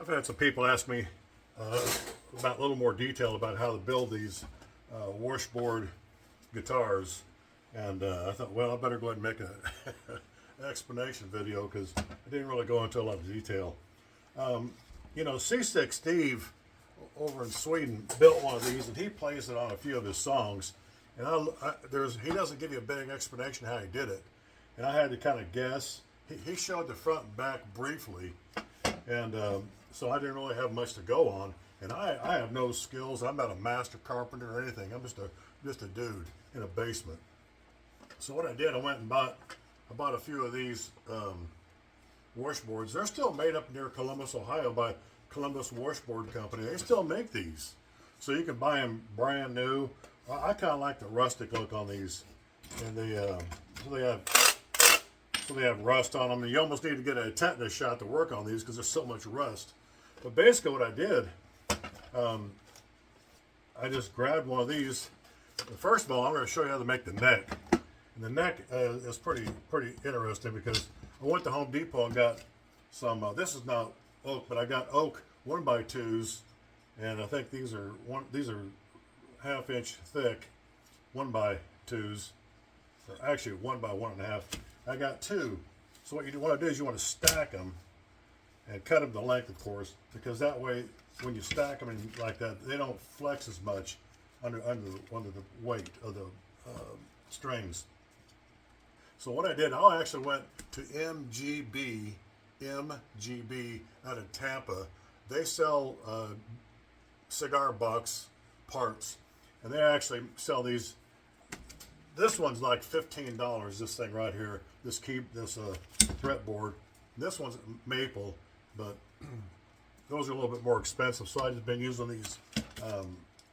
I've had some people ask me about a little more detail about how to build these washboard guitars, and I thought, well, I better go ahead and make an explanation video because I didn't really go into a lot of detail. You know, Seasick Steve over in Sweden built one of these, and he plays it on a few of his songs. And he doesn't give you a big explanation how he did it, and I had to kind of guess. He showed the front and back briefly, and so I didn't really have much to go on. And I have no skills. I'm not a master carpenter or anything. I'm just a dude in a basement. So what I did, I went and bought a few of these washboards. They're still made up near Columbus, Ohio, by Columbus Washboard Company. They still make these, so you can buy them brand new. I kind of like the rustic look on these, and so they have rust on them. And you almost need to get a tetanus shot to work on these because there's so much rust. But basically, what I did, I just grabbed one of these. First of all, I'm going to show you how to make the neck. And the neck is pretty interesting because I went to Home Depot and got some. This is not oak, but I got oak 1x2s, and I think these are 1/2 inch thick 1x2s, or actually 1x1.5. I got two. So what you want to do is you want to stack them and cut them to length, of course, because that way when you stack them in like that, they don't flex as much under the weight of the strings. So what I did, I actually went to MGB out of Tampa. They sell cigar box parts, and they actually sell these. This one's like $15. This thing right here, this fretboard. This one's maple, but those are a little bit more expensive. So I've just been using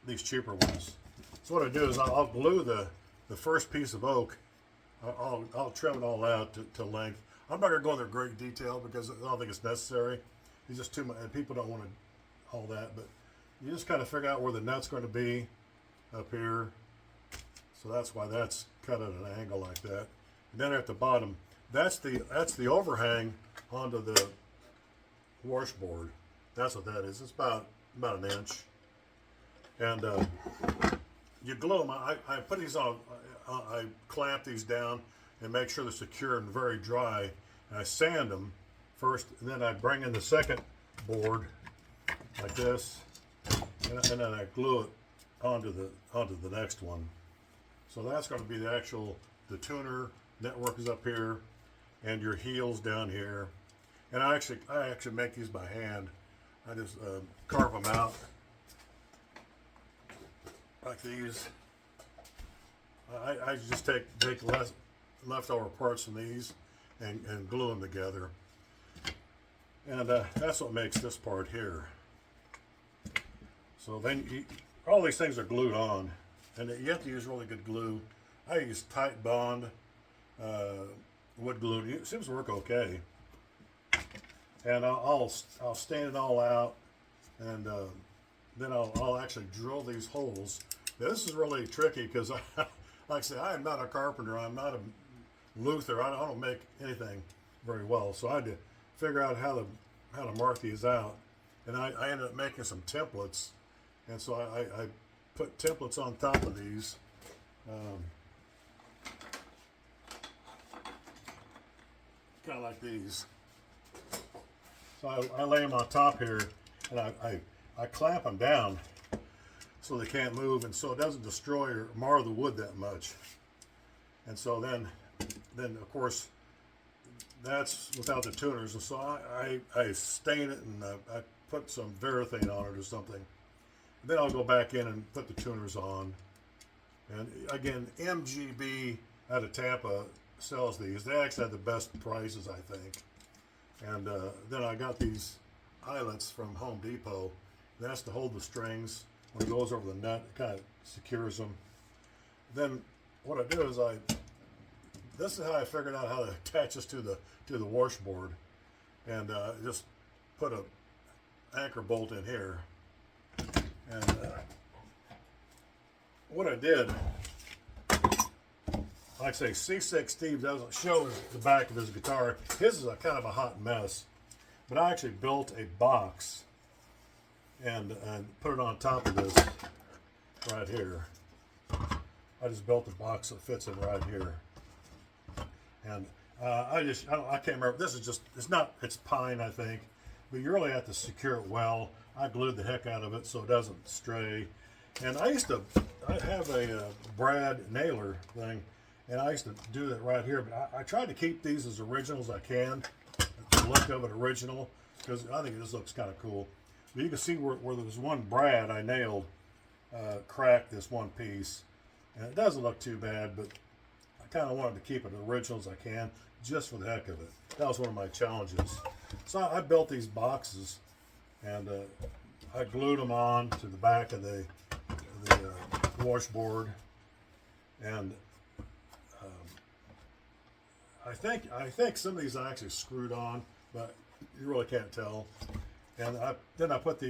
these cheaper ones. So what I do is I'll glue the first piece of oak. I'll trim it all out to length. I'm not going to go into great detail because I don't think it's necessary. It's just too much, and people don't want all that. But you just kind of figure out where the nut's going to be up here. So that's why that's cut at an angle like that. And then at the bottom, that's the overhang onto the washboard. That's what that is. It's about an inch. And you glue them. I put these on. I clamp these down and make sure they're secure and very dry. And I sand them first, and then I bring in the second board like this, and then I glue it onto the next one. So that's going to be the tuner network is up here, and your heels down here. And I actually make these by hand. I just carve them out like these. I just take leftover parts from these and glue them together. And that's what makes this part here. So then all these things are glued on, and you have to use really good glue. I use Tight Bond wood glue. It seems to work okay. And I'll stain it all out, and then I'll actually drill these holes. Now, this is really tricky because like I said, I am not a carpenter. I'm not a luthier. I don't make anything very well. So I had to figure out how to mark these out. And I ended up making some templates. And so I put templates on top of these. Kind of like these. So I lay them on top here, and I clamp them down so they can't move, and so it doesn't destroy or mar the wood that much. And so then of course that's without the tuners. And so I stain it, and I put some Varathane on it or something. And then I'll go back in and put the tuners on. And again, MGB out of Tampa sells these. They actually have the best prices, I think. And then I got these eyelets from Home Depot. That's to hold the strings. When it goes over the nut, it kind of secures them. Then what I do is this is how I figured out how to attach this to the washboard, and just put a anchor bolt in here. And what I did, like I say, Seasick Steve doesn't show the back of his guitar. His is a kind of a hot mess. but I actually built a box and put it on top of this right here. I just built a box that fits in right here. And I can't remember. This is just, it's pine, I think, but you really have to secure it well. I glued the heck out of it so it doesn't stray. And I have a brad nailer thing, and I used to do that right here, but I tried to keep these as original as I can, the look of it original, because I think this looks kind of cool. But you can see where there's one brad I nailed, cracked this one piece, and it doesn't look too bad, but I kind of wanted to keep it original as I can, just for the heck of it. That was one of my challenges. So I built these boxes, and I glued them on to the back of the washboard, and I think some of these I actually screwed on, but you really can't tell. And then I put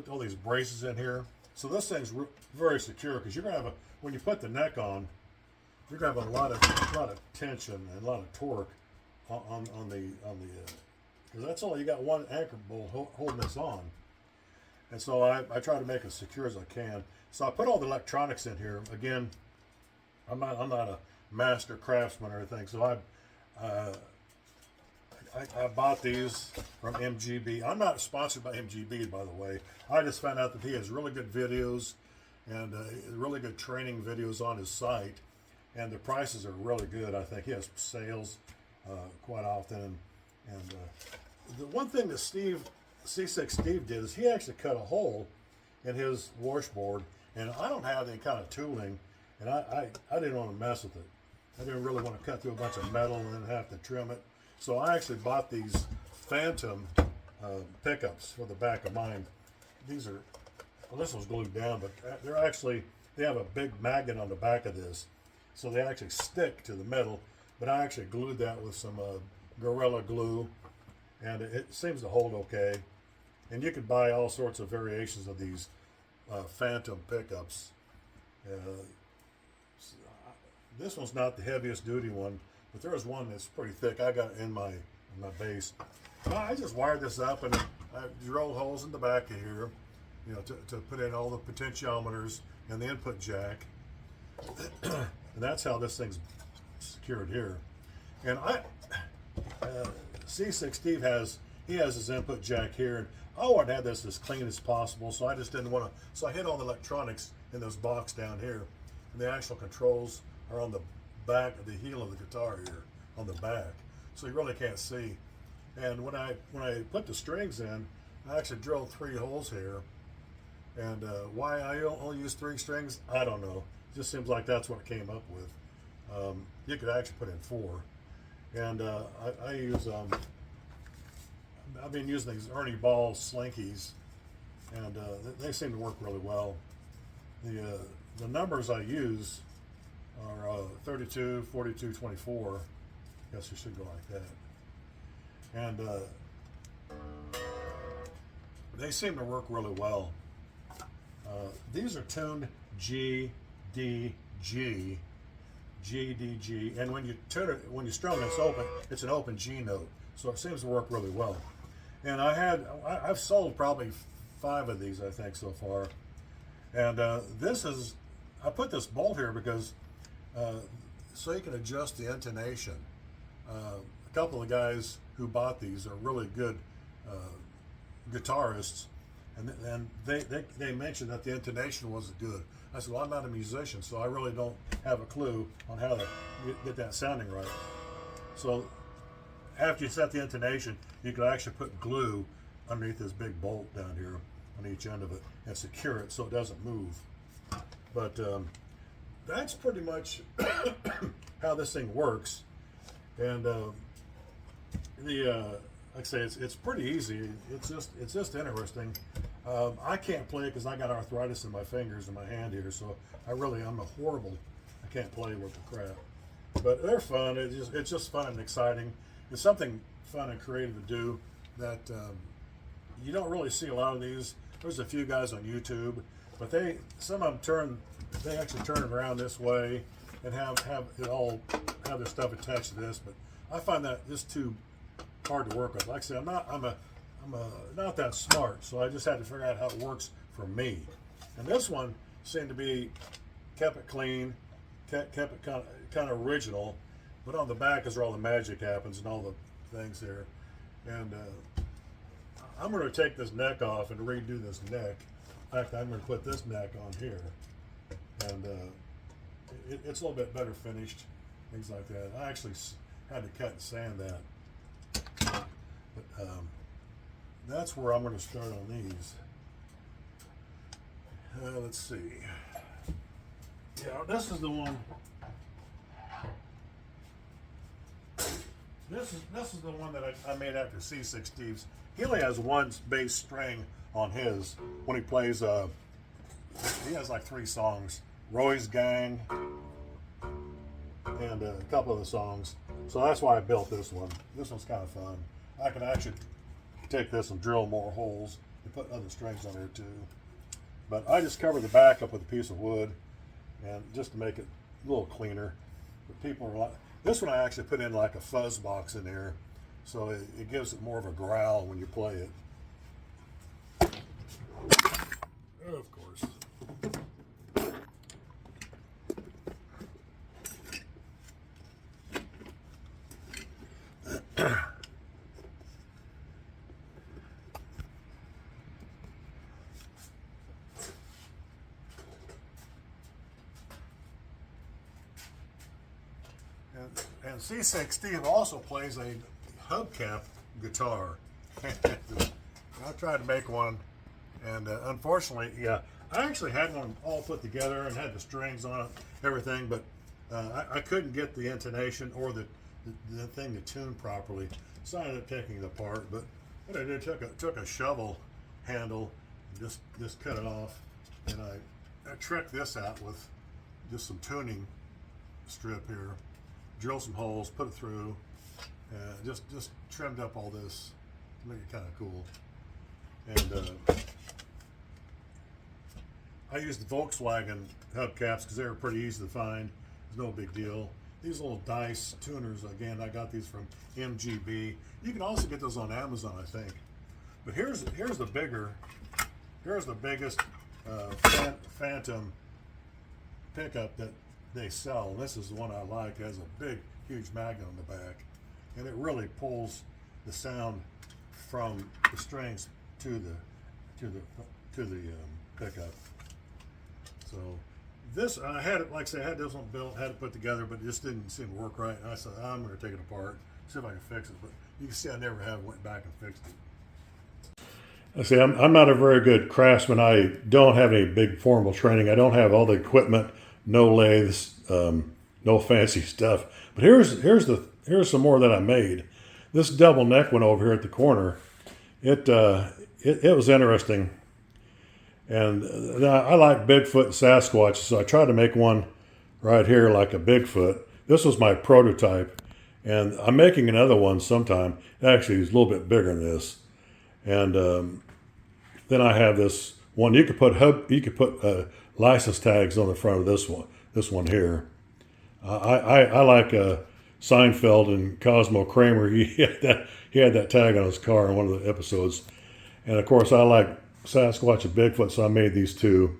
all these braces in here, so this thing's very secure, because you're gonna have when you put the neck on, you're gonna have a lot of tension and a lot of torque on the because that's all, you got one anchor bolt holding this on. And so I try to make it as secure as I can. So I put all the electronics in here. Again, I'm not a master craftsman or anything, so I bought these from MGB. I'm not sponsored by MGB, by the way. I just found out that he has really good videos and really good training videos on his site, and the prices are really good. I think he has sales quite often. And the one thing that Seasick Steve did is he actually cut a hole in his washboard, and I don't have any kind of tooling, and I didn't want to mess with it. I didn't really want to cut through a bunch of metal and then have to trim it. So I actually bought these Phantom pickups for the back of mine. These are, well, this one's glued down, but they have a big magnet on the back of this, so they actually stick to the metal. But I actually glued that with some Gorilla Glue, and it seems to hold okay. And you can buy all sorts of variations of these Phantom pickups. This one's not the heaviest duty one, but there is one that's pretty thick. I got it in my base. I just wired this up, and I drilled holes in the back of here, you know, to put in all the potentiometers and the input jack. And that's how this thing's secured here. And Seasick Steve has his input jack here, and I wanted to have this as clean as possible, so I just didn't want to. So I hid all the electronics in this box down here, and the actual controls are on the back of the heel of the guitar here, on the back, so you really can't see. And when I put the strings in, I actually drilled 3 holes here. And why I only use 3 strings, I don't know. It just seems like that's what it came up with. You could actually put in 4. And I use I've been using these Ernie Ball slinkies, and they seem to work really well. The numbers I use are 32, 42, 24. I guess you should go like that. And they seem to work really well. These are tuned G, D, G, G, D, G, and when you tune it, when you strum it, it's an open G note, so it seems to work really well. And I've sold probably 5 of these, I think, so far. And I put this bolt here because so you can adjust the intonation. A couple of guys who bought these are really good guitarists, and they mentioned that the intonation wasn't good. I said, well, I'm not a musician, so I really don't have a clue on how to get that sounding right. So after you set the intonation, you could actually put glue underneath this big bolt down here on each end of it and secure it so it doesn't move. But that's pretty much how this thing works. And like I say, it's pretty easy. It's just interesting. I can't play it because I got arthritis in my fingers and my hand here, so I'm a horrible. I can't play with the crap. But they're fun. It's just fun and exciting. It's something fun and creative to do that you don't really see a lot of these. There's a few guys on YouTube, but some of them they actually turn it around this way and have their stuff attached to this. But I find that this too hard to work with. Like I said, I'm a I'm not that smart, so I just had to figure out how it works for me. And this one seemed to be, kept it clean, kept it kind of original, but on the back is where all the magic happens and all the things here. And I'm going to take this neck off and redo this neck. In fact, I'm going to put this neck on here, and it's a little bit better finished, things like that. I actually had to cut and sand that, but that's where I'm going to start on these. Let's see. Yeah, this is the one. This is the one that I made after Seasick Steve's. He only has one bass string on his when he plays. He has like 3 songs: Roy's Gang and a couple of the songs. So that's why I built this one. This one's kind of fun. I can actually take this and drill more holes and put other strings on there too. But I just covered the back up with a piece of wood, and just to make it a little cleaner. But people are like, this one I actually put in like a fuzz box in there, so it gives it more of a growl when you play it. Of course. And Seasick Steve also plays a hubcap guitar. I tried to make one, and unfortunately, yeah, I actually had one all put together and had the strings on it, everything, but I couldn't get the intonation or the thing to tune properly, so I ended up taking it apart. But what I did, took a shovel handle, and just cut it off, and I tricked this out with just some tuning strip here. Drill some holes, put it through, and just trimmed up all this to make it kind of cool. And I used the Volkswagen hubcaps because they were pretty easy to find. It's no big deal. These little dice tuners, again, I got these from MGB. You can also get those on Amazon, I think. But here's the biggest Phantom pickup that they sell. This is the one I like. It has a big, huge magnet on the back, and it really pulls the sound from the strings to the pickup. So this, I had it, like I said, I had this one built, had it put together, but it just didn't seem to work right. And I said, I'm going to take it apart, see if I can fix it. But you can see I never have went back and fixed it. I see, I'm not a very good craftsman. I don't have any big formal training. I don't have all the equipment. No lathes, no fancy stuff. But here's some more that I made. This double neck one over here at the corner, it was interesting. And I like Bigfoot and Sasquatch, so I tried to make one right here like a Bigfoot. This was my prototype, and I'm making another one sometime. Actually, it's a little bit bigger than this. And then I have this one. You could put license tags on the front of this one here. I like Seinfeld and Cosmo Kramer. He had that tag on his car in one of the episodes. And of course, I like Sasquatch and Bigfoot, so I made these two.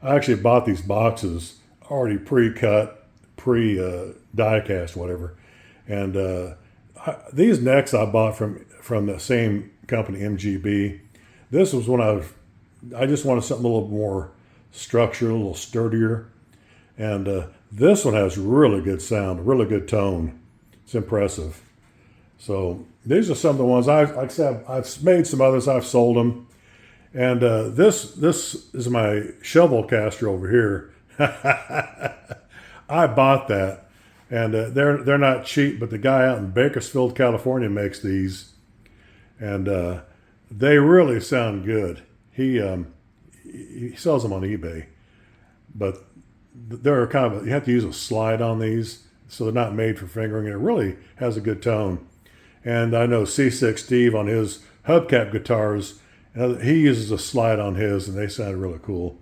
I actually bought these boxes already pre-cut, die-cast, whatever. And these necks I bought from the same company, MGB. This was when I just wanted something a little more structure, a little sturdier. And this one has really good sound, really good tone. It's impressive. So these are some of the ones I've made some others. I've sold them. And this is my shovel caster over here. I bought that, and they're not cheap. But the guy out in Bakersfield, California, makes these, and they really sound good. He sells them on eBay, but they're kind of, you have to use a slide on these, so they're not made for fingering. And it really has a good tone. And I know Seasick Steve on his hubcap guitars, he uses a slide on his, and they sound really cool.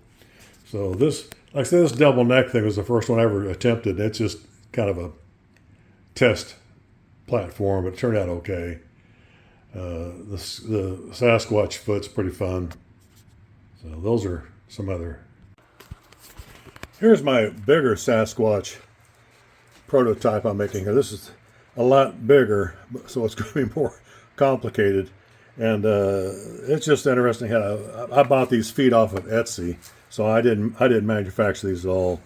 So this, like I said, this double neck thing was the first one I ever attempted. It's just kind of a test platform, but it turned out okay. The Sasquatch foot's pretty fun. So those are some other. Here's my bigger Sasquatch prototype I'm making here. This is a lot bigger, so it's going to be more complicated. And it's just interesting how I bought these feet off of Etsy, so I didn't manufacture these at all.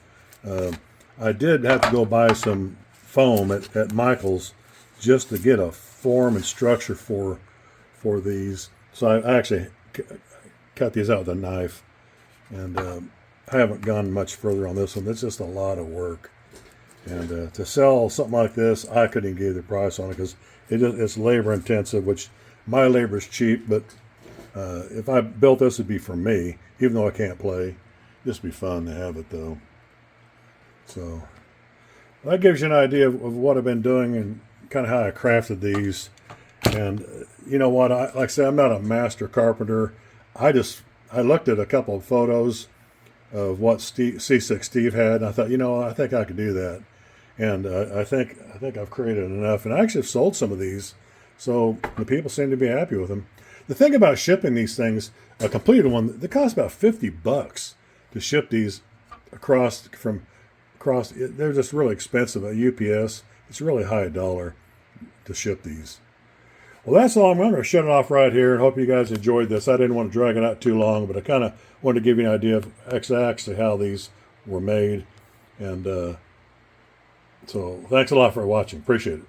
I did have to go buy some foam at Michael's just to get a form and structure for these. So I actually cut these out with a knife, and I haven't gone much further on this one. It's just a lot of work, and to sell something like this, I couldn't even give the price on it because it's labor intensive, which my labor is cheap, but if I built this, it'd be for me, even though I can't play. Just be fun to have it though. So that gives you an idea of what I've been doing and kind of how I crafted these. And you know what? Like I said, I'm not a master carpenter. I looked at a couple of photos of what Seasick Steve had, and I thought, I think I could do that. And I think I've created enough, and I actually have sold some of these, so the people seem to be happy with them. The thing about shipping these things, a completed one, they cost about $50 to ship these across. They're just really expensive at UPS. It's really high dollar to ship these. Well, that's all. I'm going to shut it off right here. I hope you guys enjoyed this. I didn't want to drag it out too long, but I kind of wanted to give you an idea of exactly how these were made. And so thanks a lot for watching. Appreciate it.